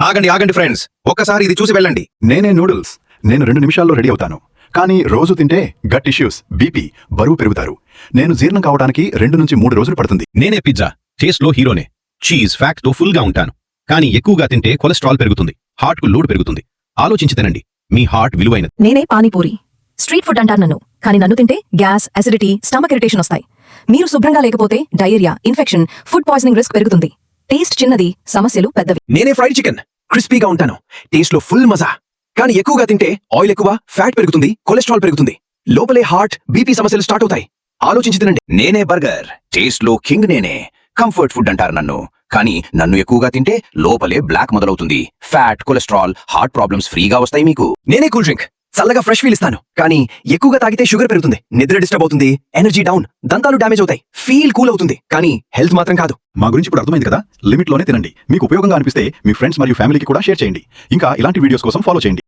ఆగండి ఆగండి ఫ్రెండ్స్, ఒక్కసారి ఇది చూసి వెళ్ళండి. నేనే నూడిల్స్. నేను 2 నిమిషాల్లో రెడీ అవుతాను. కానీ రోజు తింటే గట్ ఇష్యూస్, బీపీ, బరువు పెరుగుతారు. నేను జీర్ణం కావడానికి 2 నుంచి 3 రోజులు పడుతుంది. నేనే పిజ్జా, టేస్ట్ లో హీరోనే. చీజ్ ఫ్యాక్ట్ తో ఫుల్ గా ఉంటాను. కానీ ఎక్కువగా తింటే కొలెస్ట్రాల్ పెరుగుతుంది, హార్ట్ కు లోడ్ పెరుగుతుంది. ఆలోచించి తినండి, మీ హార్ట్ విలువైనది. నేనే పానీపూరి. స్ట్రీట్ ఫుడ్ అంటారు నన్ను, కానీ నన్ను తింటే గ్యాస్, అసిడిటీ, స్టమక్ ఇరిటేషన్ వస్తాయి. మీరు శుభ్రంగా లేకపోతే diarrhoea, infection, food poisoning risk పెరుగుతుంది. టేస్ట్ చిన్నది, సమస్యలు పెద్దవి. నేనే ఫ్రైడ్ చికెన్. క్రిస్పీగా ఉంటాను, టేస్ట్ లో ఫుల్ మజా. కానీ ఎక్కువగా తింటే ఆయిల్ ఎక్కువ, ఫ్యాట్ పెరుగుతుంది, కొలెస్ట్రాల్ పెరుగుతుంది. లోపలే హార్ట్, బీపీ సమస్యలు స్టార్ట్ అవుతాయి. ఆలోచించి తినండి. నేనే బర్గర్. టేస్ట్ లో కింగ్ నేనే. కంఫర్ట్ ఫుడ్ అంటారు నన్ను, కానీ నన్ను ఎక్కువగా తింటే లోపలే బ్లాక్ మొదలవుతుంది. ఫ్యాట్, కొలెస్ట్రాల్, హార్ట్ ప్రాబ్లమ్స్ ఫ్రీగా వస్తాయి మీకు. నేనే కూల్ డ్రింక్. చల్లగా ఫ్రెష్ ఫీల్ ఇస్తాను, కానీ ఎక్కువగా తాగితే షుగర్ పెరుగుతుంది, నిద్ర డిస్టర్బ్ అవుతుంది, ఎనర్జీ డౌన్, దంతాలు డ్యామేజ్ అవుతాయి, ఫీల్ కూల్ అవుతుంది, కానీ హెల్త్ మాత్రం కాదు. మా గురించి ఇప్పుడు అర్థమైంది కదా. లిమిట్ లోనే తినండి. మీకు ఉపయోగంగా అనిపిస్తే మీ ఫ్రెండ్స్ మరియు ఫ్యామిలీకి కూడా షేర్ చేయండి. ఇంకా ఇలాంటి వీడియోస్ కోసం ఫాలో చేయండి.